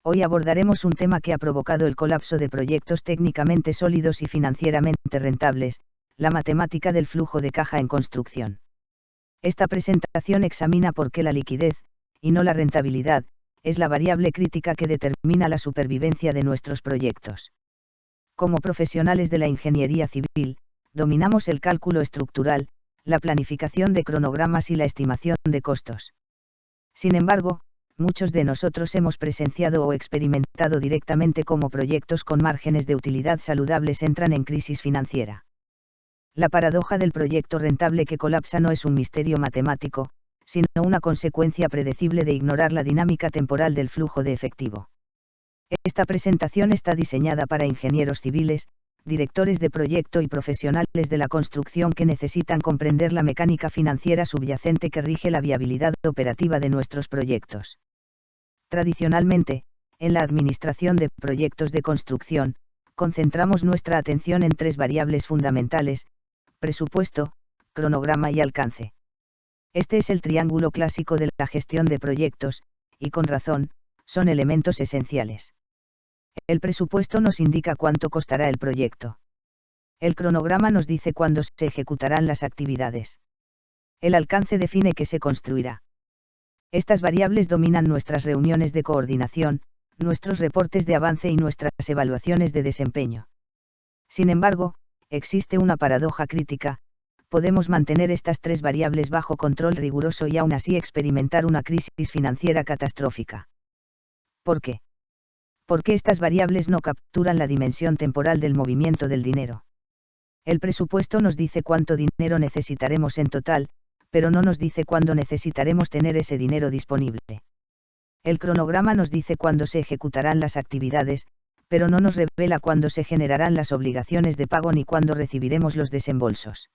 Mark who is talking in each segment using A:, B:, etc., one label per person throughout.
A: Hoy abordaremos un tema que ha provocado el colapso de proyectos técnicamente sólidos y financieramente rentables, la matemática del flujo de caja en construcción. Esta presentación examina por qué la liquidez, y no la rentabilidad, es la variable crítica que determina la supervivencia de nuestros proyectos. Como profesionales de la ingeniería civil, dominamos el cálculo estructural, la planificación de cronogramas y la estimación de costos. Sin embargo, muchos de nosotros hemos presenciado o experimentado directamente cómo proyectos con márgenes de utilidad saludables entran en crisis financiera. La paradoja del proyecto rentable que colapsa no es un misterio matemático, sino una consecuencia predecible de ignorar la dinámica temporal del flujo de efectivo. Esta presentación está diseñada para ingenieros civiles, directores de proyecto y profesionales de la construcción que necesitan comprender la mecánica financiera subyacente que rige la viabilidad operativa de nuestros proyectos. Tradicionalmente, en la administración de proyectos de construcción, concentramos nuestra atención en tres variables fundamentales: presupuesto, cronograma y alcance. Este es el triángulo clásico de la gestión de proyectos, y con razón, son elementos esenciales. El presupuesto nos indica cuánto costará el proyecto. El cronograma nos dice cuándo se ejecutarán las actividades. El alcance define qué se construirá. Estas variables dominan nuestras reuniones de coordinación, nuestros reportes de avance y nuestras evaluaciones de desempeño. Sin embargo, existe una paradoja crítica: podemos mantener estas tres variables bajo control riguroso y aún así experimentar una crisis financiera catastrófica. ¿Por qué? Porque estas variables no capturan la dimensión temporal del movimiento del dinero. El presupuesto nos dice cuánto dinero necesitaremos en total, pero no nos dice cuándo necesitaremos tener ese dinero disponible. El cronograma nos dice cuándo se ejecutarán las actividades, pero no nos revela cuándo se generarán las obligaciones de pago ni cuándo recibiremos los desembolsos.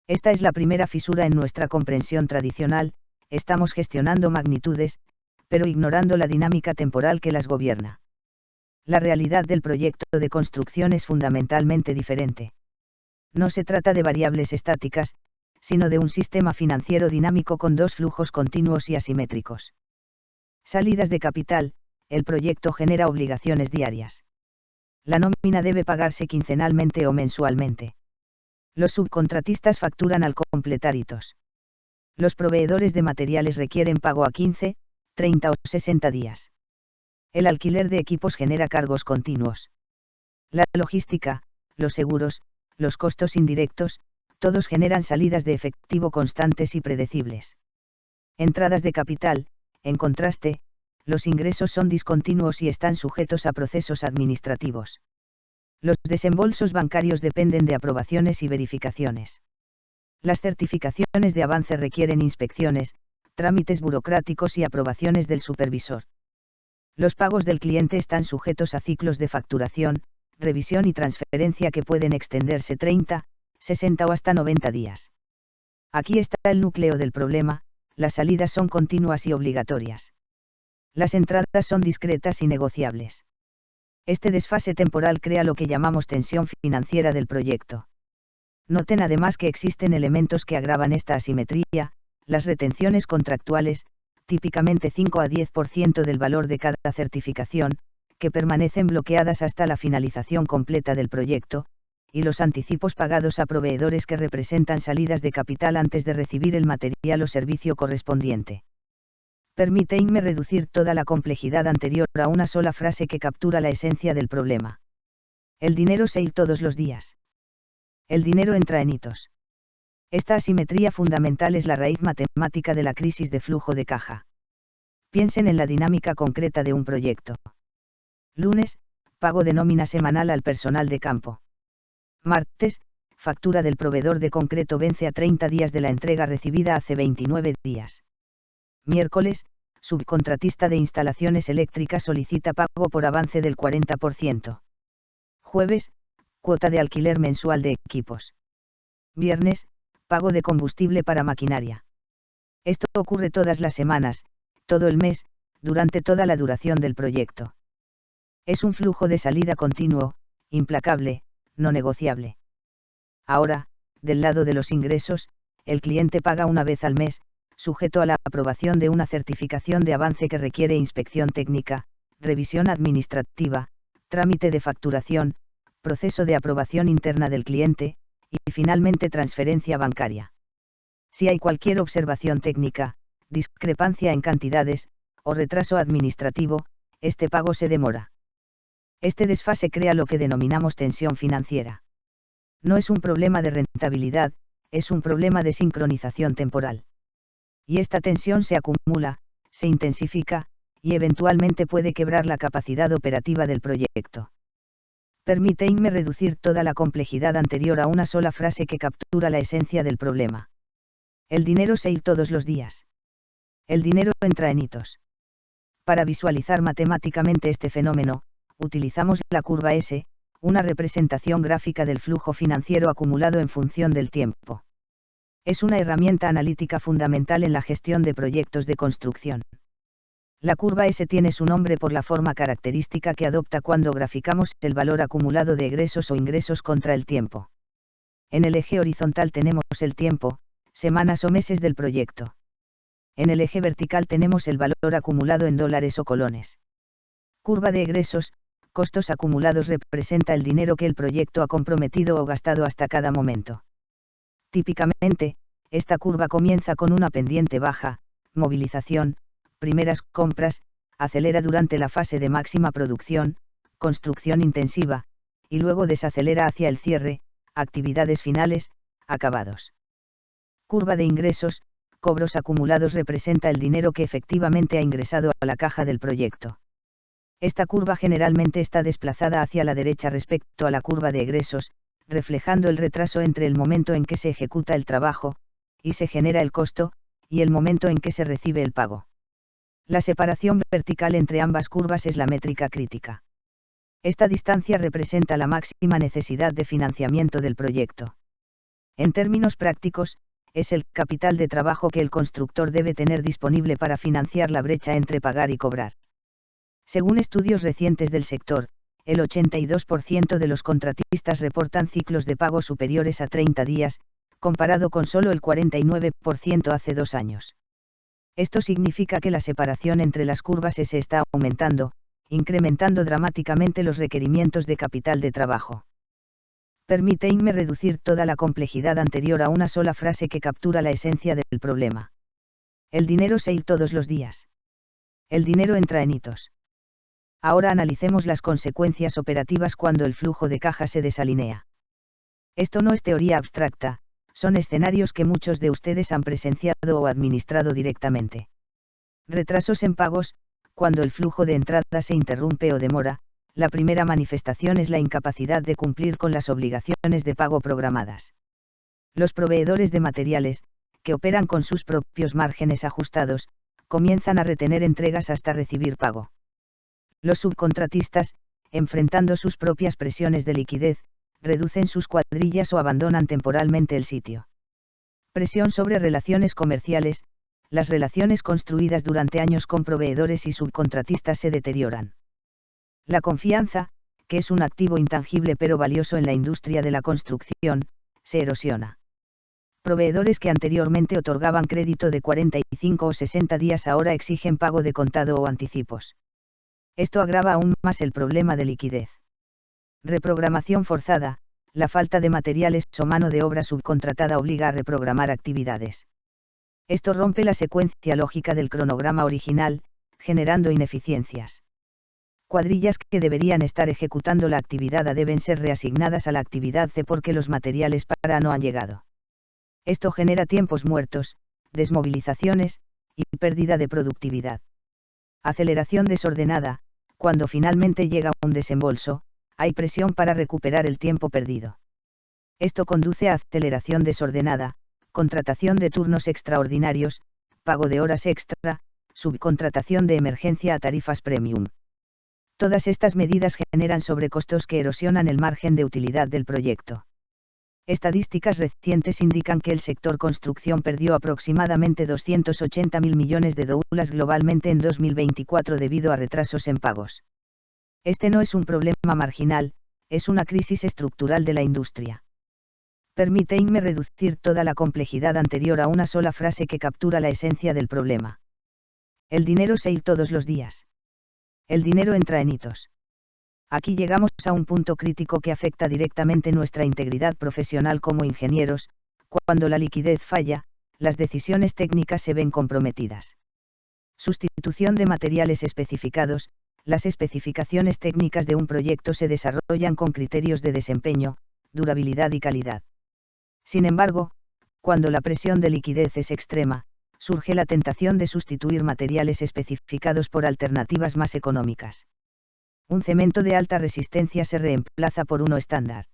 A: Esta es la primera fisura en nuestra comprensión tradicional: estamos gestionando magnitudes, pero ignorando la dinámica temporal que las gobierna. La realidad del proyecto de construcción es fundamentalmente diferente. No se trata de variables estáticas, sino de un sistema financiero dinámico con dos flujos continuos y asimétricos. Salidas de capital: el proyecto genera obligaciones diarias. La nómina debe pagarse quincenalmente o mensualmente. Los subcontratistas facturan al completar hitos. Los proveedores de materiales requieren pago a 15, 30 o 60 días. El alquiler de equipos genera cargos continuos. La logística, los seguros, los costos indirectos, todos generan salidas de efectivo constantes y predecibles. Entradas de capital: en contraste, los ingresos son discontinuos y están sujetos a procesos administrativos. Los desembolsos bancarios dependen de aprobaciones y verificaciones. Las certificaciones de avance requieren inspecciones, trámites burocráticos y aprobaciones del supervisor. Los pagos del cliente están sujetos a ciclos de facturación, revisión y transferencia que pueden extenderse 30, 60 o hasta 90 días. Aquí está el núcleo del problema: las salidas son continuas y obligatorias. Las entradas son discretas y negociables. Este desfase temporal crea lo que llamamos tensión financiera del proyecto. Noten además que existen elementos que agravan esta asimetría: las retenciones contractuales, típicamente 5 a 10% del valor de cada certificación, que permanecen bloqueadas hasta la finalización completa del proyecto, y los anticipos pagados a proveedores que representan salidas de capital antes de recibir el material o servicio correspondiente. Permítanme reducir toda la complejidad anterior a una sola frase que captura la esencia del problema. El dinero se ir todos los días. El dinero entra en hitos. Esta asimetría fundamental es la raíz matemática de la crisis de flujo de caja. Piensen en la dinámica concreta de un proyecto. Lunes: pago de nómina semanal al personal de campo. Martes: factura del proveedor de concreto vence a 30 días de la entrega recibida hace 29 días. Miércoles: subcontratista de instalaciones eléctricas solicita pago por avance del 40%. Jueves: cuota de alquiler mensual de equipos. Viernes: pago de combustible para maquinaria. Esto ocurre todas las semanas, todo el mes, durante toda la duración del proyecto. Es un flujo de salida continuo, implacable, no negociable. Ahora, del lado de los ingresos, el cliente paga una vez al mes, sujeto a la aprobación de una certificación de avance que requiere inspección técnica, revisión administrativa, trámite de facturación, proceso de aprobación interna del cliente, y finalmente transferencia bancaria. Si hay cualquier observación técnica, discrepancia en cantidades, o retraso administrativo, este pago se demora. Este desfase crea lo que denominamos tensión financiera. No es un problema de rentabilidad, es un problema de sincronización temporal. Y esta tensión se acumula, se intensifica, y eventualmente puede quebrar la capacidad operativa del proyecto. Permíteme reducir toda la complejidad anterior a una sola frase que captura la esencia del problema. El dinero se ir todos los días. El dinero entra en hitos. Para visualizar matemáticamente este fenómeno, utilizamos la curva S, una representación gráfica del flujo financiero acumulado en función del tiempo. Es una herramienta analítica fundamental en la gestión de proyectos de construcción. La curva S tiene su nombre por la forma característica que adopta cuando graficamos el valor acumulado de egresos o ingresos contra el tiempo. En el eje horizontal tenemos el tiempo, semanas o meses del proyecto. En el eje vertical tenemos el valor acumulado en dólares o colones. Curva de egresos, costos acumulados representa el dinero que el proyecto ha comprometido o gastado hasta cada momento. Típicamente, esta curva comienza con una pendiente baja, movilización, primeras compras, acelera durante la fase de máxima producción, construcción intensiva, y luego desacelera hacia el cierre, actividades finales, acabados. Curva de ingresos, cobros acumulados representa el dinero que efectivamente ha ingresado a la caja del proyecto. Esta curva generalmente está desplazada hacia la derecha respecto a la curva de egresos, reflejando el retraso entre el momento en que se ejecuta el trabajo, y se genera el costo, y el momento en que se recibe el pago. La separación vertical entre ambas curvas es la métrica crítica. Esta distancia representa la máxima necesidad de financiamiento del proyecto. En términos prácticos, es el capital de trabajo que el constructor debe tener disponible para financiar la brecha entre pagar y cobrar. Según estudios recientes del sector, el 82% de los contratistas reportan ciclos de pago superiores a 30 días, comparado con solo el 49% hace 2 años. Esto significa que la separación entre las curvas se está aumentando, incrementando dramáticamente los requerimientos de capital de trabajo. Permíteme reducir toda la complejidad anterior a una sola frase que captura la esencia del problema. El dinero se ir todos los días. El dinero entra en hitos. Ahora analicemos las consecuencias operativas cuando el flujo de caja se desalinea. Esto no es teoría abstracta, son escenarios que muchos de ustedes han presenciado o administrado directamente. Retrasos en pagos, cuando el flujo de entrada se interrumpe o demora, la primera manifestación es la incapacidad de cumplir con las obligaciones de pago programadas. Los proveedores de materiales, que operan con sus propios márgenes ajustados, comienzan a retener entregas hasta recibir pago. Los subcontratistas, enfrentando sus propias presiones de liquidez, reducen sus cuadrillas o abandonan temporalmente el sitio. Presión sobre relaciones comerciales, las relaciones construidas durante años con proveedores y subcontratistas se deterioran. La confianza, que es un activo intangible pero valioso en la industria de la construcción, se erosiona. Proveedores que anteriormente otorgaban crédito de 45 o 60 días ahora exigen pago de contado o anticipos. Esto agrava aún más el problema de liquidez. Reprogramación forzada, la falta de materiales o mano de obra subcontratada obliga a reprogramar actividades. Esto rompe la secuencia lógica del cronograma original, generando ineficiencias. Cuadrillas que deberían estar ejecutando la actividad A deben ser reasignadas a la actividad C porque los materiales para A no han llegado. Esto genera tiempos muertos, desmovilizaciones, y pérdida de productividad. Aceleración desordenada, cuando finalmente llega un desembolso, hay presión para recuperar el tiempo perdido. Esto conduce a aceleración desordenada, contratación de turnos extraordinarios, pago de horas extra, subcontratación de emergencia a tarifas premium. Todas estas medidas generan sobrecostos que erosionan el margen de utilidad del proyecto. Estadísticas recientes indican que el sector construcción perdió aproximadamente 280.000 millones de dólares globalmente en 2024 debido a retrasos en pagos. Este no es un problema marginal, es una crisis estructural de la industria. Permíteme reducir toda la complejidad anterior a una sola frase que captura la esencia del problema. El dinero se ir todos los días. El dinero entra en hitos. Aquí llegamos a un punto crítico que afecta directamente nuestra integridad profesional como ingenieros. Cuando la liquidez falla, las decisiones técnicas se ven comprometidas. Sustitución de materiales especificados. Las especificaciones técnicas de un proyecto se desarrollan con criterios de desempeño, durabilidad y calidad. Sin embargo, cuando la presión de liquidez es extrema, surge la tentación de sustituir materiales especificados por alternativas más económicas. Un cemento de alta resistencia se reemplaza por uno estándar.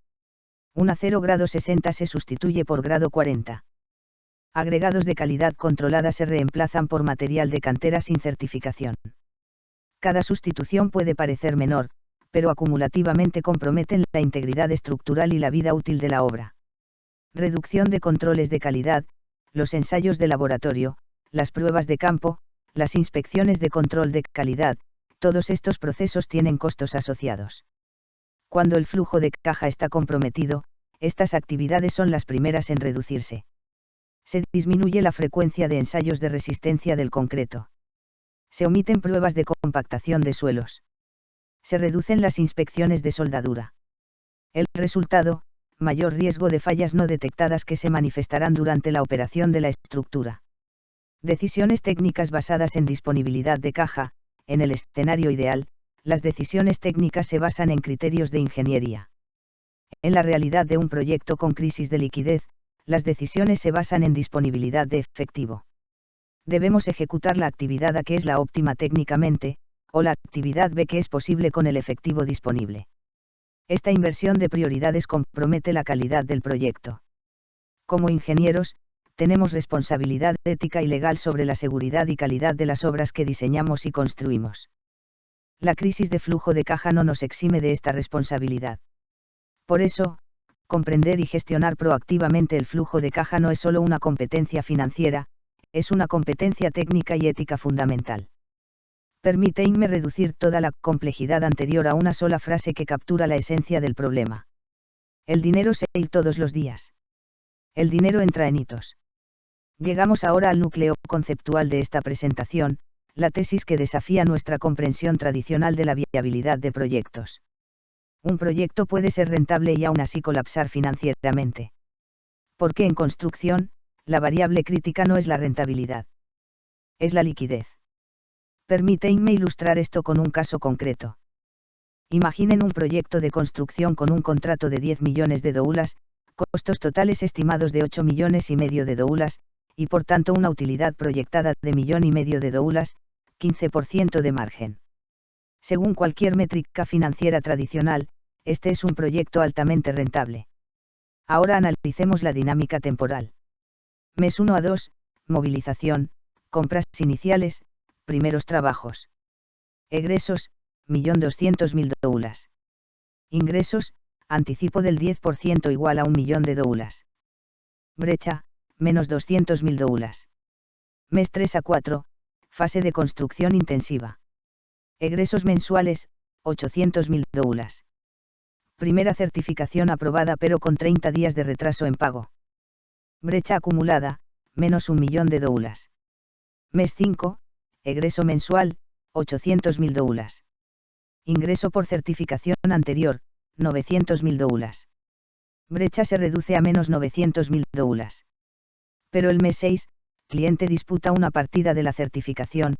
A: Un acero grado 60 se sustituye por grado 40. Agregados de calidad controlada se reemplazan por material de cantera sin certificación. Cada sustitución puede parecer menor, pero acumulativamente comprometen la integridad estructural y la vida útil de la obra. Reducción de controles de calidad. Los ensayos de laboratorio, las pruebas de campo, las inspecciones de control de calidad, todos estos procesos tienen costos asociados. Cuando el flujo de caja está comprometido, estas actividades son las primeras en reducirse. Se disminuye la frecuencia de ensayos de resistencia del concreto. Se omiten pruebas de compactación de suelos. Se reducen las inspecciones de soldadura. El resultado, mayor riesgo de fallas no detectadas que se manifestarán durante la operación de la estructura. Decisiones técnicas basadas en disponibilidad de caja. En el escenario ideal, las decisiones técnicas se basan en criterios de ingeniería. En la realidad de un proyecto con crisis de liquidez, las decisiones se basan en disponibilidad de efectivo. Debemos ejecutar la actividad A que es la óptima técnicamente, o la actividad B que es posible con el efectivo disponible. Esta inversión de prioridades compromete la calidad del proyecto. Como ingenieros, tenemos responsabilidad ética y legal sobre la seguridad y calidad de las obras que diseñamos y construimos. La crisis de flujo de caja no nos exime de esta responsabilidad. Por eso, comprender y gestionar proactivamente el flujo de caja no es solo una competencia financiera, es una competencia técnica y ética fundamental. Permíteme reducir toda la complejidad anterior a una sola frase que captura la esencia del problema. El dinero se va todos los días. El dinero entra en hitos. Llegamos ahora al núcleo conceptual de esta presentación, la tesis que desafía nuestra comprensión tradicional de la viabilidad de proyectos. Un proyecto puede ser rentable y aún así colapsar financieramente. Porque en construcción, la variable crítica no es la rentabilidad. Es la liquidez. Permíteme ilustrar esto con un caso concreto. Imaginen un proyecto de construcción con un contrato de 10 millones de doulas, costos totales estimados de 8 millones y medio de doulas, y por tanto una utilidad proyectada de 1,5 millones de doulas, 15% de margen. Según cualquier métrica financiera tradicional, este es un proyecto altamente rentable. Ahora analicemos la dinámica temporal. Mes 1 a 2, movilización, compras iniciales, primeros trabajos. Egresos, 1.200.000 doulas. Ingresos, anticipo del 10% igual a 1 millón de doulas. Brecha, menos 200.000 doulas. Mes 3 a 4, fase de construcción intensiva. Egresos mensuales, 800.000 doulas. Primera certificación aprobada pero con 30 días de retraso en pago. Brecha acumulada, menos 1 millón de doulas. Mes 5, egreso mensual, 800.000 doulas. Ingreso por certificación anterior, 900.000 doulas. Brecha se reduce a menos 900.000 doulas. Pero el mes 6, cliente disputa una partida de la certificación,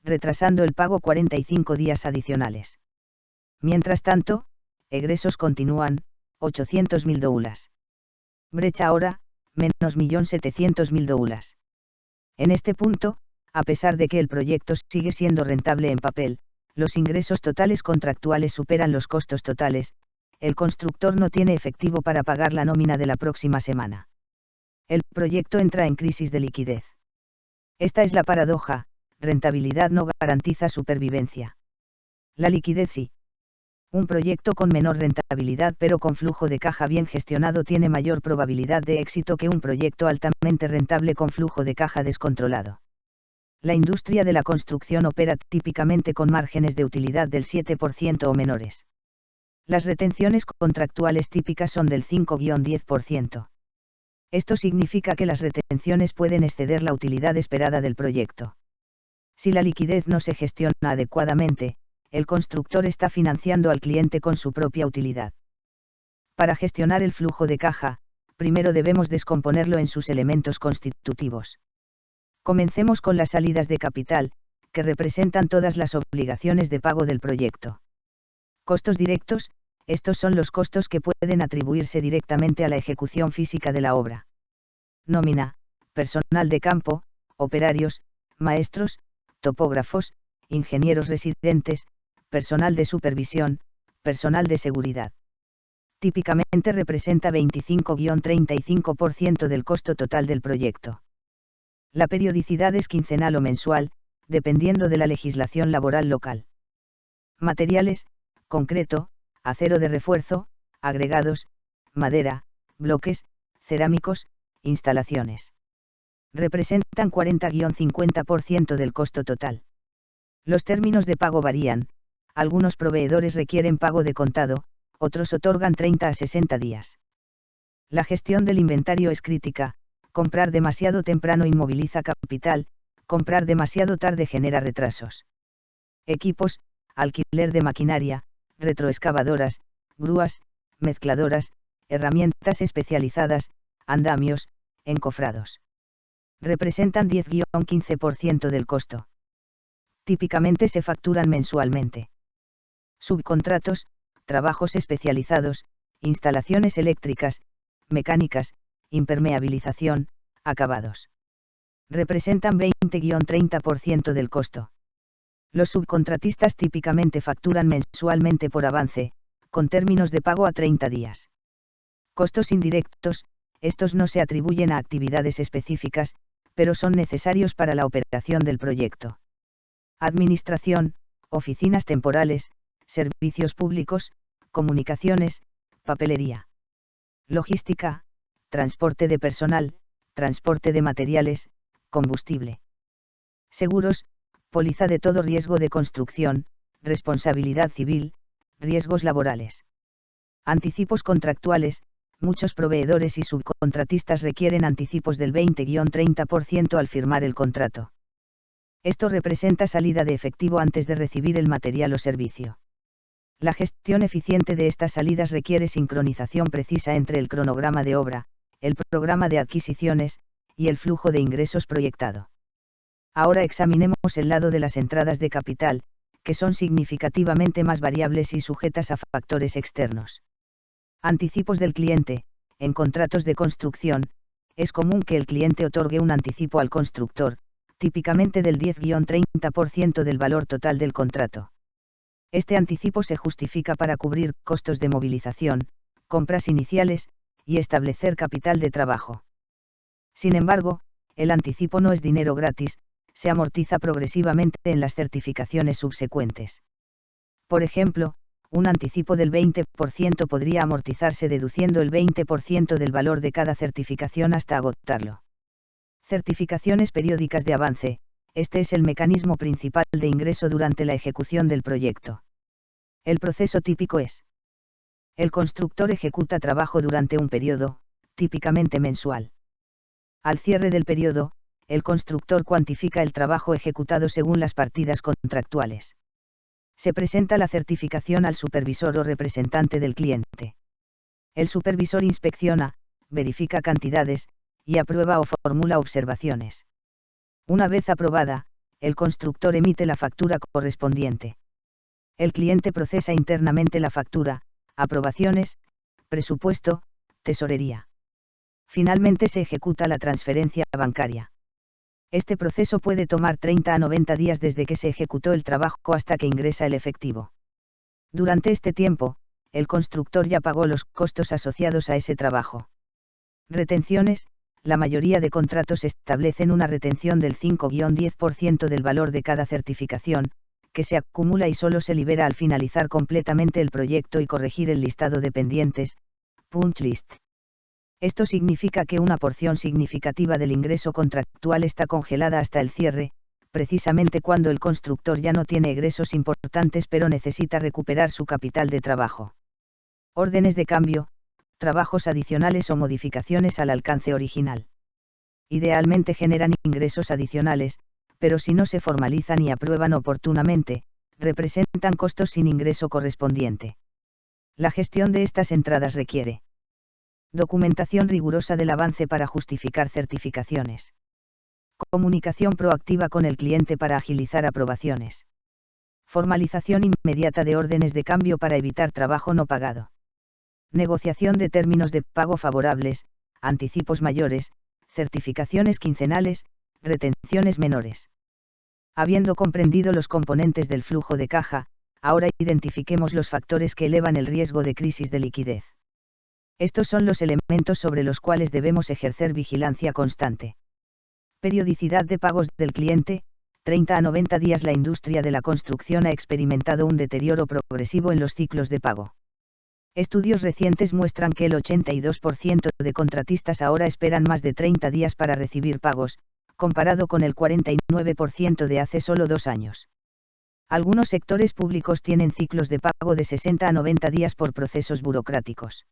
A: retrasando el pago 45 días adicionales. Mientras tanto, egresos continúan, 800.000 doulas. Brecha ahora, menos 1.700.000 doulas. En este punto, a pesar de que el proyecto sigue siendo rentable en papel, los ingresos totales contractuales superan los costos totales, el constructor no tiene efectivo para pagar la nómina de la próxima semana. El proyecto entra en crisis de liquidez. Esta es la paradoja, rentabilidad no garantiza supervivencia. La liquidez sí. Un proyecto con menor rentabilidad pero con flujo de caja bien gestionado tiene mayor probabilidad de éxito que un proyecto altamente rentable con flujo de caja descontrolado. La industria de la construcción opera típicamente con márgenes de utilidad del 7% o menores. Las retenciones contractuales típicas son del 5-10%. Esto significa que las retenciones pueden exceder la utilidad esperada del proyecto. Si la liquidez no se gestiona adecuadamente, el constructor está financiando al cliente con su propia utilidad. Para gestionar el flujo de caja, primero debemos descomponerlo en sus elementos constitutivos. Comencemos con las salidas de capital, que representan todas las obligaciones de pago del proyecto. Costos directos, estos son los costos que pueden atribuirse directamente a la ejecución física de la obra. Nómina, personal de campo, operarios, maestros, topógrafos, ingenieros residentes, personal de supervisión, personal de seguridad. Típicamente representa 25-35% del costo total del proyecto. La periodicidad es quincenal o mensual, dependiendo de la legislación laboral local. Materiales, concreto, acero de refuerzo, agregados, madera, bloques, cerámicos, instalaciones. Representan 40-50% del costo total. Los términos de pago varían, algunos proveedores requieren pago de contado, otros otorgan 30 a 60 días. La gestión del inventario es crítica, comprar demasiado temprano inmoviliza capital, comprar demasiado tarde genera retrasos. Equipos, alquiler de maquinaria, retroexcavadoras, grúas, mezcladoras, herramientas especializadas, andamios, encofrados. Representan 10-15% del costo. Típicamente se facturan mensualmente. Subcontratos, trabajos especializados, instalaciones eléctricas, mecánicas, impermeabilización, acabados. Representan 20-30% del costo. Los subcontratistas típicamente facturan mensualmente por avance, con términos de pago a 30 días. Costos indirectos, estos no se atribuyen a actividades específicas, pero son necesarios para la operación del proyecto. Administración, oficinas temporales, servicios públicos, comunicaciones, papelería. Logística, transporte de personal, transporte de materiales, combustible. Seguros, póliza de todo riesgo de construcción, responsabilidad civil, riesgos laborales. Anticipos contractuales, muchos proveedores y subcontratistas requieren anticipos del 20-30% al firmar el contrato. Esto representa salida de efectivo antes de recibir el material o servicio. La gestión eficiente de estas salidas requiere sincronización precisa entre el cronograma de obra, el programa de adquisiciones, y el flujo de ingresos proyectado. Ahora examinemos el lado de las entradas de capital, que son significativamente más variables y sujetas a factores externos. Anticipos del cliente. En contratos de construcción, es común que el cliente otorgue un anticipo al constructor, típicamente del 10-30% del valor total del contrato. Este anticipo se justifica para cubrir costos de movilización, compras iniciales, y establecer capital de trabajo. Sin embargo, el anticipo no es dinero gratis, se amortiza progresivamente en las certificaciones subsecuentes. Por ejemplo, un anticipo del 20% podría amortizarse deduciendo el 20% del valor de cada certificación hasta agotarlo. Certificaciones periódicas de avance. Este es el mecanismo principal de ingreso durante la ejecución del proyecto. El proceso típico es: el constructor ejecuta trabajo durante un periodo, típicamente mensual. Al cierre del periodo, el constructor cuantifica el trabajo ejecutado según las partidas contractuales. Se presenta la certificación al supervisor o representante del cliente. El supervisor inspecciona, verifica cantidades, y aprueba o formula observaciones. Una vez aprobada, el constructor emite la factura correspondiente. El cliente procesa internamente la factura, aprobaciones, presupuesto, tesorería. Finalmente se ejecuta la transferencia bancaria. Este proceso puede tomar 30 a 90 días desde que se ejecutó el trabajo hasta que ingresa el efectivo. Durante este tiempo, el constructor ya pagó los costos asociados a ese trabajo. Retenciones. La mayoría de contratos establecen una retención del 5-10% del valor de cada certificación, que se acumula y solo se libera al finalizar completamente el proyecto y corregir el listado de pendientes, punch list. Esto significa que una porción significativa del ingreso contractual está congelada hasta el cierre, precisamente cuando el constructor ya no tiene egresos importantes pero necesita recuperar su capital de trabajo. Órdenes de cambio, trabajos adicionales o modificaciones al alcance original. Idealmente generan ingresos adicionales, pero si no se formalizan y aprueban oportunamente, representan costos sin ingreso correspondiente. La gestión de estas entradas requiere documentación rigurosa del avance para justificar certificaciones. Comunicación proactiva con el cliente para agilizar aprobaciones. Formalización inmediata de órdenes de cambio para evitar trabajo no pagado. Negociación de términos de pago favorables, anticipos mayores, certificaciones quincenales, retenciones menores. Habiendo comprendido los componentes del flujo de caja, ahora identifiquemos los factores que elevan el riesgo de crisis de liquidez. Estos son los elementos sobre los cuales debemos ejercer vigilancia constante. Periodicidad de pagos del cliente. 30 a 90 días. La industria de la construcción ha experimentado un deterioro progresivo en los ciclos de pago. Estudios recientes muestran que el 82% de contratistas ahora esperan más de 30 días para recibir pagos, comparado con el 49% de hace solo 2 años. Algunos sectores públicos tienen ciclos de pago de 60 a 90 días por procesos burocráticos.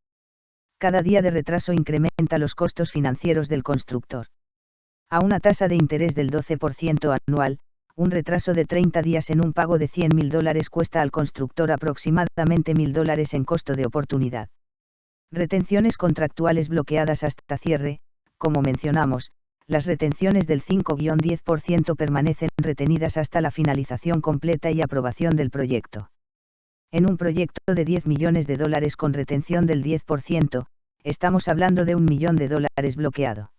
A: Cada día de retraso incrementa los costos financieros del constructor. A una tasa de interés del 12% anual, un retraso de 30 días en un pago de $100.000 cuesta al constructor aproximadamente $1.000 en costo de oportunidad. Retenciones contractuales bloqueadas hasta cierre. Como mencionamos, las retenciones del 5-10% permanecen retenidas hasta la finalización completa y aprobación del proyecto. En un proyecto de $10 millones con retención del 10%, estamos hablando de $1 millón bloqueado.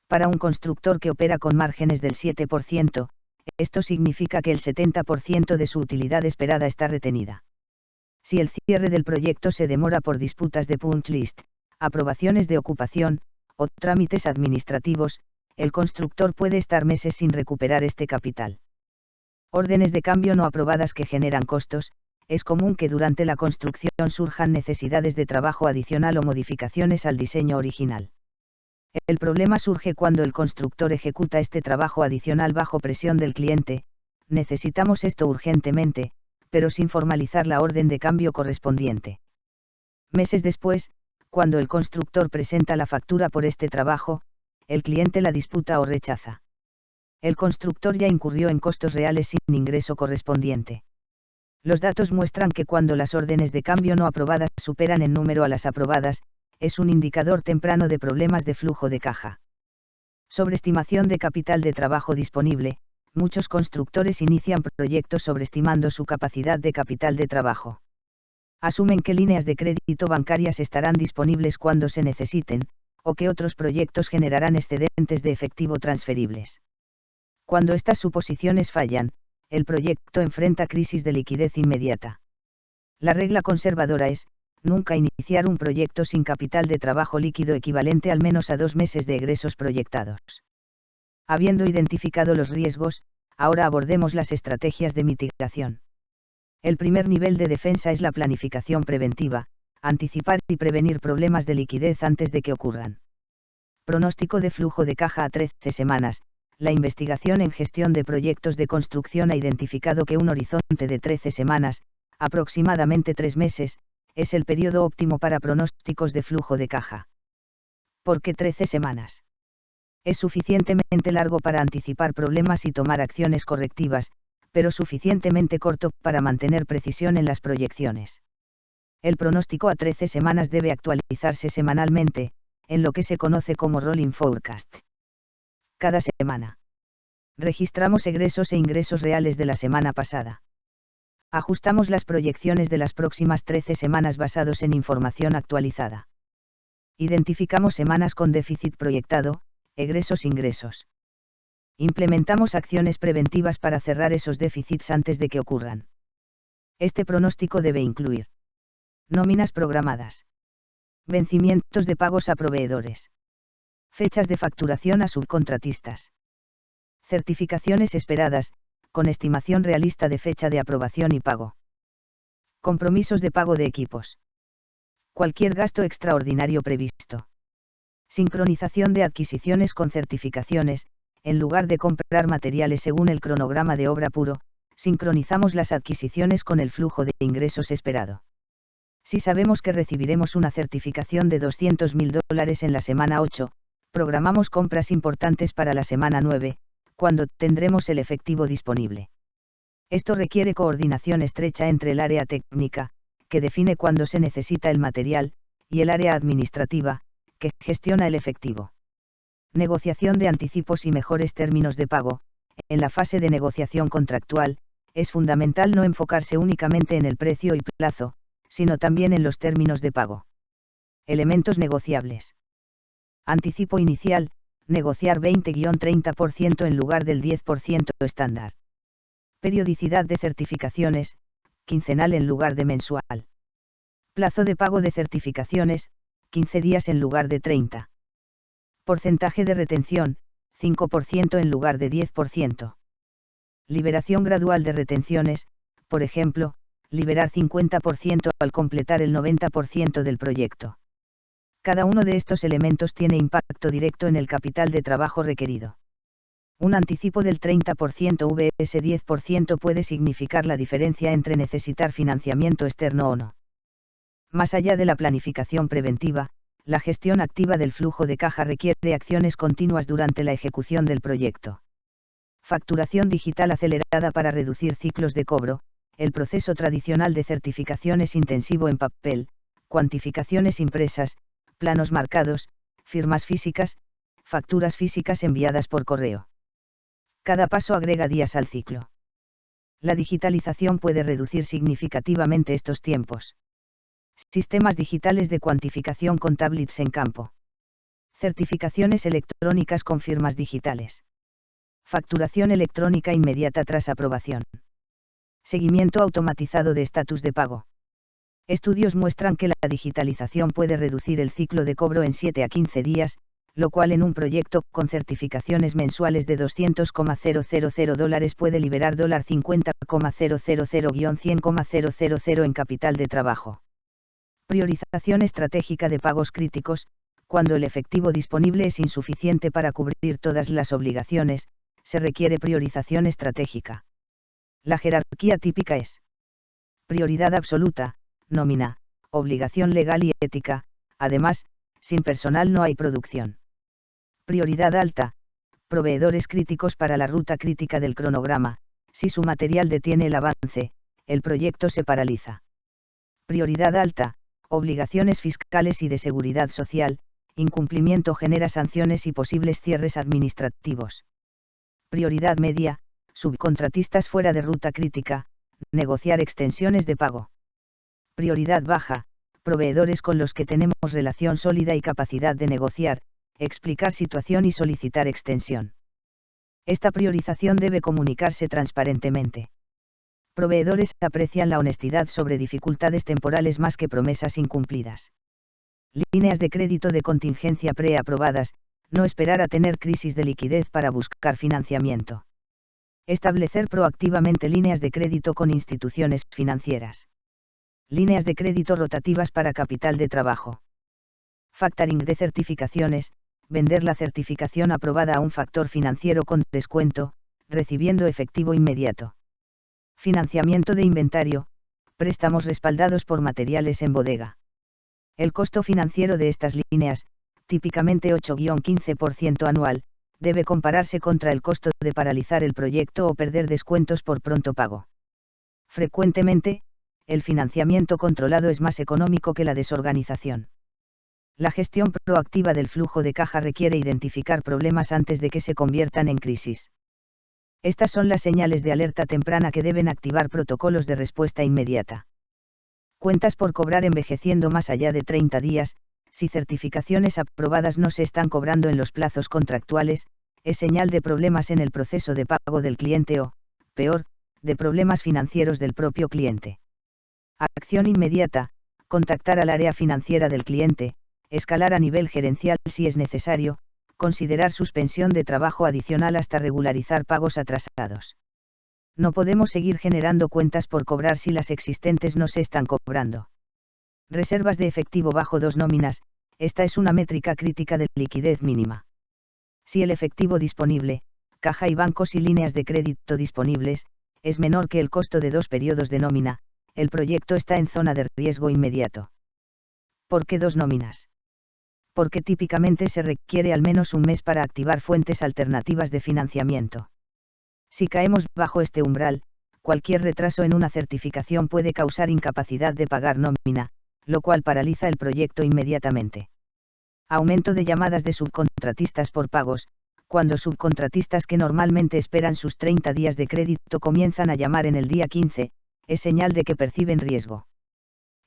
A: Para un constructor que opera con márgenes del 7%, esto significa que el 70% de su utilidad esperada está retenida. Si el cierre del proyecto se demora por disputas de punch list, aprobaciones de ocupación, o trámites administrativos, el constructor puede estar meses sin recuperar este capital. Órdenes de cambio no aprobadas que generan costos. Es común que durante la construcción surjan necesidades de trabajo adicional o modificaciones al diseño original. El problema surge cuando el constructor ejecuta este trabajo adicional bajo presión del cliente. Necesitamos esto urgentemente, pero sin formalizar la orden de cambio correspondiente. Meses después, cuando el constructor presenta la factura por este trabajo, el cliente la disputa o rechaza. El constructor ya incurrió en costos reales sin ingreso correspondiente. Los datos muestran que cuando las órdenes de cambio no aprobadas superan en número a las aprobadas, es un indicador temprano de problemas de flujo de caja. Sobreestimación de capital de trabajo disponible. Muchos constructores inician proyectos sobreestimando su capacidad de capital de trabajo. Asumen que líneas de crédito bancarias estarán disponibles cuando se necesiten, o que otros proyectos generarán excedentes de efectivo transferibles. Cuando estas suposiciones fallan, el proyecto enfrenta crisis de liquidez inmediata. La regla conservadora es, nunca iniciar un proyecto sin capital de trabajo líquido equivalente al menos a 2 meses de egresos proyectados. Habiendo identificado los riesgos, ahora abordemos las estrategias de mitigación. El primer nivel de defensa es la planificación preventiva, anticipar y prevenir problemas de liquidez antes de que ocurran. Pronóstico de flujo de caja a 13 semanas. La investigación en gestión de proyectos de construcción ha identificado que un horizonte de 13 semanas, aproximadamente 3 meses, es el periodo óptimo para pronósticos de flujo de caja. ¿Por qué 13 semanas? Es suficientemente largo para anticipar problemas y tomar acciones correctivas, pero suficientemente corto para mantener precisión en las proyecciones. El pronóstico a 13 semanas debe actualizarse semanalmente, en lo que se conoce como Rolling Forecast. Cada semana registramos egresos e ingresos reales de la semana pasada. Ajustamos las proyecciones de las próximas 13 semanas basados en información actualizada. Identificamos semanas con déficit proyectado, egresos-ingresos. Implementamos acciones preventivas para cerrar esos déficits antes de que ocurran. Este pronóstico debe incluir nóminas programadas, vencimientos de pagos a proveedores, fechas de facturación a subcontratistas, certificaciones esperadas, con estimación realista de fecha de aprobación y pago, compromisos de pago de equipos, cualquier gasto extraordinario previsto, sincronización de adquisiciones con certificaciones. En lugar de comprar materiales según el cronograma de obra puro, sincronizamos las adquisiciones con el flujo de ingresos esperado. Si sabemos que recibiremos una certificación de $200.000 en la semana 8, programamos compras importantes para la semana 9, cuando tendremos el efectivo disponible. Esto requiere coordinación estrecha entre el área técnica, que define cuándo se necesita el material, y el área administrativa, que gestiona el efectivo. Negociación de anticipos y mejores términos de pago. En la fase de negociación contractual, es fundamental no enfocarse únicamente en el precio y plazo, sino también en los términos de pago. Elementos negociables. Anticipo inicial, negociar 20-30% en lugar del 10% estándar. Periodicidad de certificaciones, quincenal en lugar de mensual. Plazo de pago de certificaciones, 15 días en lugar de 30. Porcentaje de retención, 5% en lugar de 10%. Liberación gradual de retenciones, por ejemplo, liberar 50% al completar el 90% del proyecto. Cada uno de estos elementos tiene impacto directo en el capital de trabajo requerido. Un anticipo del 30% vs 10% puede significar la diferencia entre necesitar financiamiento externo o no. Más allá de la planificación preventiva, la gestión activa del flujo de caja requiere acciones continuas durante la ejecución del proyecto. Facturación digital acelerada para reducir ciclos de cobro. El proceso tradicional de certificación es intensivo en papel, cuantificaciones impresas, planos marcados, firmas físicas, facturas físicas enviadas por correo. Cada paso agrega días al ciclo. La digitalización puede reducir significativamente estos tiempos. Sistemas digitales de cuantificación con tablets en campo. Certificaciones electrónicas con firmas digitales. Facturación electrónica inmediata tras aprobación. Seguimiento automatizado de estatus de pago. Estudios muestran que la digitalización puede reducir el ciclo de cobro en 7 a 15 días, lo cual en un proyecto con certificaciones mensuales de $200,000 puede liberar $50,000-100,000 en capital de trabajo. Priorización estratégica de pagos críticos. Cuando el efectivo disponible es insuficiente para cubrir todas las obligaciones, se requiere priorización estratégica. La jerarquía típica es: prioridad absoluta, nómina, obligación legal y ética. Además, sin personal no hay producción. Prioridad alta, proveedores críticos para la ruta crítica del cronograma. Si su material detiene el avance, el proyecto se paraliza. Prioridad alta, obligaciones fiscales y de seguridad social. Incumplimiento genera sanciones y posibles cierres administrativos. Prioridad media, subcontratistas fuera de ruta crítica, negociar extensiones de pago. Prioridad baja, proveedores con los que tenemos relación sólida y capacidad de negociar, explicar situación y solicitar extensión. Esta priorización debe comunicarse transparentemente. Proveedores aprecian la honestidad sobre dificultades temporales más que promesas incumplidas. Líneas de crédito de contingencia preaprobadas. No esperar a tener crisis de liquidez para buscar financiamiento. Establecer proactivamente líneas de crédito con instituciones financieras. Líneas de crédito rotativas para capital de trabajo. Factoring de certificaciones. Vender la certificación aprobada a un factor financiero con descuento, recibiendo efectivo inmediato. Financiamiento de inventario. Préstamos respaldados por materiales en bodega. El costo financiero de estas líneas, típicamente 8-15% anual, debe compararse contra el costo de paralizar el proyecto o perder descuentos por pronto pago. Frecuentemente, el financiamiento controlado es más económico que la desorganización. La gestión proactiva del flujo de caja requiere identificar problemas antes de que se conviertan en crisis. Estas son las señales de alerta temprana que deben activar protocolos de respuesta inmediata. Cuentas por cobrar envejeciendo más allá de 30 días. Si certificaciones aprobadas no se están cobrando en los plazos contractuales, es señal de problemas en el proceso de pago del cliente o, peor, de problemas financieros del propio cliente. Acción inmediata: contactar al área financiera del cliente, escalar a nivel gerencial si es necesario, considerar suspensión de trabajo adicional hasta regularizar pagos atrasados. No podemos seguir generando cuentas por cobrar si las existentes no se están cobrando. Reservas de efectivo bajo 2 nóminas. Esta es una métrica crítica de liquidez mínima. Si el efectivo disponible, caja y bancos y líneas de crédito disponibles, es menor que el costo de 2 periodos de nómina, el proyecto está en zona de riesgo inmediato. ¿Por qué 2 nóminas? Porque típicamente se requiere al menos un mes para activar fuentes alternativas de financiamiento. Si caemos bajo este umbral, cualquier retraso en una certificación puede causar incapacidad de pagar nómina, lo cual paraliza el proyecto inmediatamente. Aumento de llamadas de subcontratistas por pagos. Cuando subcontratistas que normalmente esperan sus 30 días de crédito comienzan a llamar en el día 15, es señal de que perciben riesgo.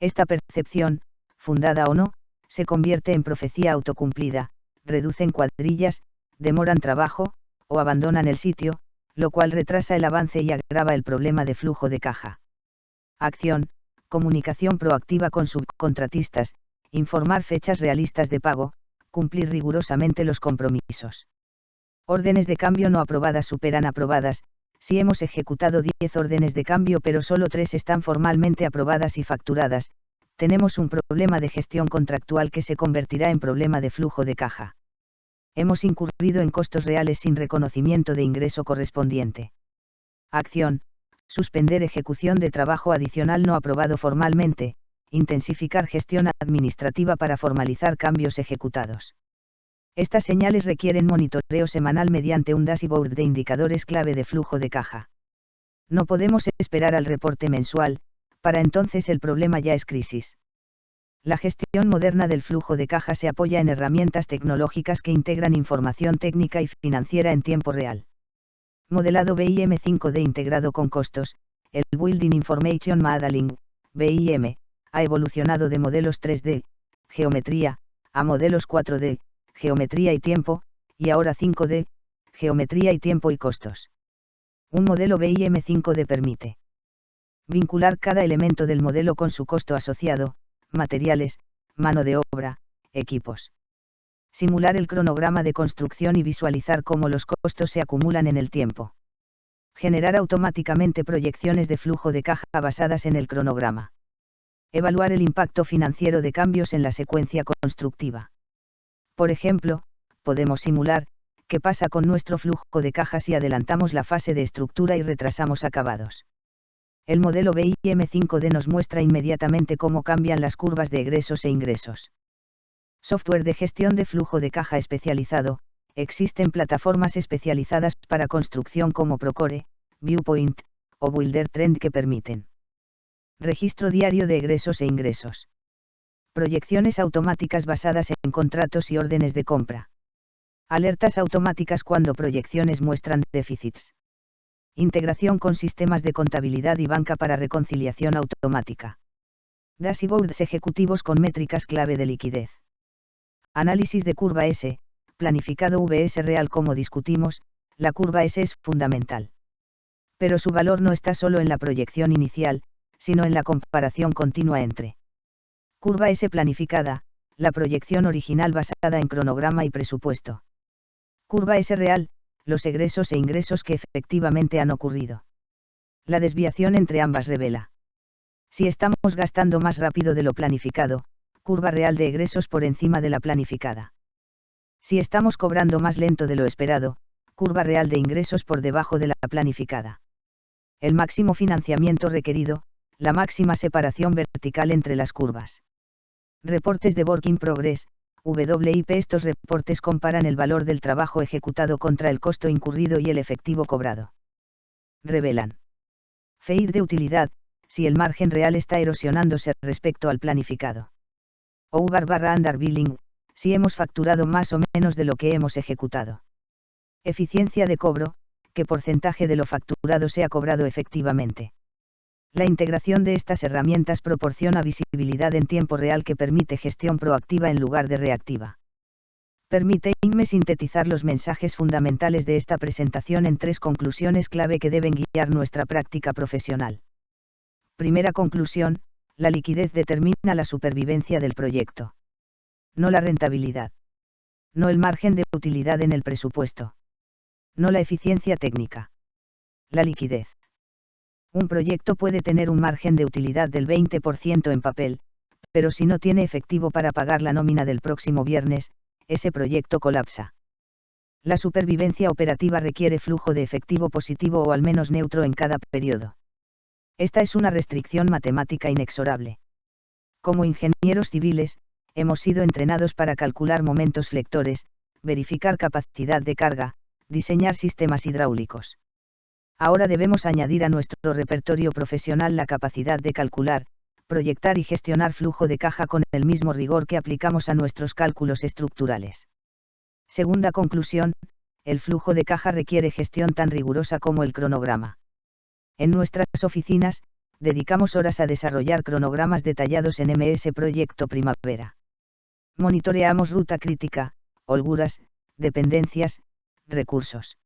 A: Esta percepción, fundada o no, se convierte en profecía autocumplida, reducen cuadrillas, demoran trabajo, o abandonan el sitio, lo cual retrasa el avance y agrava el problema de flujo de caja. Acción: comunicación proactiva con subcontratistas, informar fechas realistas de pago, cumplir rigurosamente los compromisos. Órdenes de cambio no aprobadas superan aprobadas. Si hemos ejecutado 10 órdenes de cambio pero solo 3 están formalmente aprobadas y facturadas, tenemos un problema de gestión contractual que se convertirá en problema de flujo de caja. Hemos incurrido en costos reales sin reconocimiento de ingreso correspondiente. Acción: suspender ejecución de trabajo adicional no aprobado formalmente, intensificar gestión administrativa para formalizar cambios ejecutados. Estas señales requieren monitoreo semanal mediante un dashboard de indicadores clave de flujo de caja. No podemos esperar al reporte mensual, para entonces el problema ya es crisis. La gestión moderna del flujo de caja se apoya en herramientas tecnológicas que integran información técnica y financiera en tiempo real. Modelado BIM 5D integrado con costos. El Building Information Modeling, BIM, ha evolucionado de modelos 3D, geometría, a modelos 4D, geometría y tiempo, y ahora 5D, geometría y tiempo y costos. Un modelo BIM 5D permite vincular cada elemento del modelo con su costo asociado, materiales, mano de obra, equipos. Simular el cronograma de construcción y visualizar cómo los costos se acumulan en el tiempo. Generar automáticamente proyecciones de flujo de caja basadas en el cronograma. Evaluar el impacto financiero de cambios en la secuencia constructiva. Por ejemplo, podemos simular qué pasa con nuestro flujo de caja si adelantamos la fase de estructura y retrasamos acabados. El modelo BIM 5D nos muestra inmediatamente cómo cambian las curvas de egresos e ingresos. Software de gestión de flujo de caja especializado. Existen plataformas especializadas para construcción como Procore, Viewpoint, o Buildertrend que permiten registro diario de egresos e ingresos. Proyecciones automáticas basadas en contratos y órdenes de compra. Alertas automáticas cuando proyecciones muestran déficits. Integración con sistemas de contabilidad y banca para reconciliación automática. Dashboards ejecutivos con métricas clave de liquidez. Análisis de curva S, planificado VS real. Como discutimos, la curva S es fundamental. Pero su valor no está solo en la proyección inicial, sino en la comparación continua entre curva S planificada, la proyección original basada en cronograma y presupuesto. Curva S real, los egresos e ingresos que efectivamente han ocurrido. La desviación entre ambas revela si estamos gastando más rápido de lo planificado, curva real de egresos por encima de la planificada. Si estamos cobrando más lento de lo esperado, curva real de ingresos por debajo de la planificada. El máximo financiamiento requerido, la máxima separación vertical entre las curvas. Reportes de Work in Progress, WIP. Estos reportes comparan el valor del trabajo ejecutado contra el costo incurrido y el efectivo cobrado. Revelan FEID de utilidad, si el margen real está erosionándose respecto al planificado. Over/under billing, si hemos facturado más o menos de lo que hemos ejecutado. Eficiencia de cobro, qué porcentaje de lo facturado se ha cobrado efectivamente. La integración de estas herramientas proporciona visibilidad en tiempo real que permite gestión proactiva en lugar de reactiva. Permíteme sintetizar los mensajes fundamentales de esta presentación en 3 conclusiones clave que deben guiar nuestra práctica profesional. Primera conclusión: la liquidez determina la supervivencia del proyecto. No la rentabilidad. No el margen de utilidad en el presupuesto. No la eficiencia técnica. La liquidez. Un proyecto puede tener un margen de utilidad del 20% en papel, pero si no tiene efectivo para pagar la nómina del próximo viernes, ese proyecto colapsa. La supervivencia operativa requiere flujo de efectivo positivo o al menos neutro en cada periodo. Esta es una restricción matemática inexorable. Como ingenieros civiles, hemos sido entrenados para calcular momentos flectores, verificar capacidad de carga, diseñar sistemas hidráulicos. Ahora debemos añadir a nuestro repertorio profesional la capacidad de calcular, proyectar y gestionar flujo de caja con el mismo rigor que aplicamos a nuestros cálculos estructurales. Segunda conclusión, el flujo de caja requiere gestión tan rigurosa como el cronograma. En nuestras oficinas, dedicamos horas a desarrollar cronogramas detallados en MS Proyecto Primavera. Monitoreamos ruta crítica, holguras, dependencias, recursos.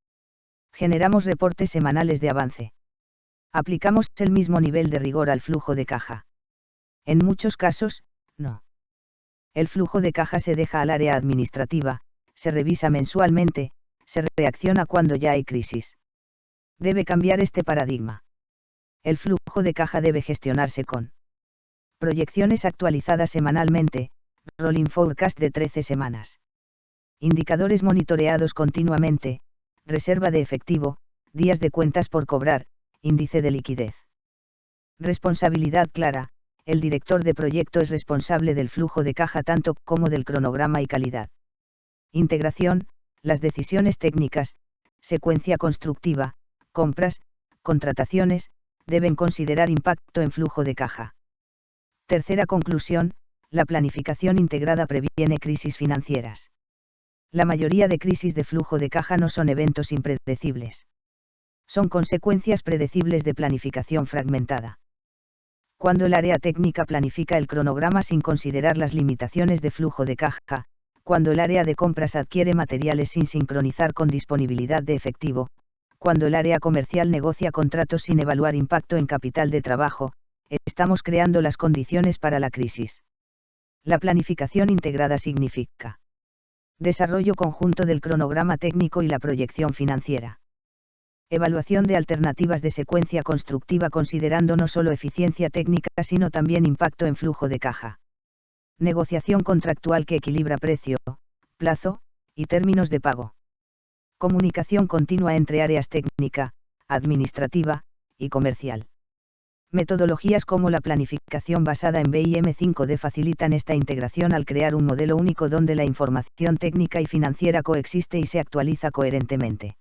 A: Generamos reportes semanales de avance. Aplicamos el mismo nivel de rigor al flujo de caja. En muchos casos, no. El flujo de caja se deja al área administrativa, se revisa mensualmente, se reacciona cuando ya hay crisis. Debe cambiar este paradigma. El flujo de caja debe gestionarse con proyecciones actualizadas semanalmente, rolling forecast de 13 semanas. Indicadores monitoreados continuamente, reserva de efectivo, días de cuentas por cobrar, índice de liquidez. Responsabilidad clara, el director de proyecto es responsable del flujo de caja tanto como del cronograma y calidad. Integración, las decisiones técnicas, secuencia constructiva, compras, contrataciones, deben considerar impacto en flujo de caja. Tercera conclusión, la planificación integrada previene crisis financieras. La mayoría de crisis de flujo de caja no son eventos impredecibles. Son consecuencias predecibles de planificación fragmentada. Cuando el área técnica planifica el cronograma sin considerar las limitaciones de flujo de caja, cuando el área de compras adquiere materiales sin sincronizar con disponibilidad de efectivo, cuando el área comercial negocia contratos sin evaluar impacto en capital de trabajo, estamos creando las condiciones para la crisis. La planificación integrada significa desarrollo conjunto del cronograma técnico y la proyección financiera. Evaluación de alternativas de secuencia constructiva considerando no solo eficiencia técnica sino también impacto en flujo de caja. Negociación contractual que equilibra precio, plazo, y términos de pago. Comunicación continua entre áreas técnica, administrativa, y comercial. Metodologías como la planificación basada en BIM5D facilitan esta integración al crear un modelo único donde la información técnica y financiera coexiste y se actualiza coherentemente.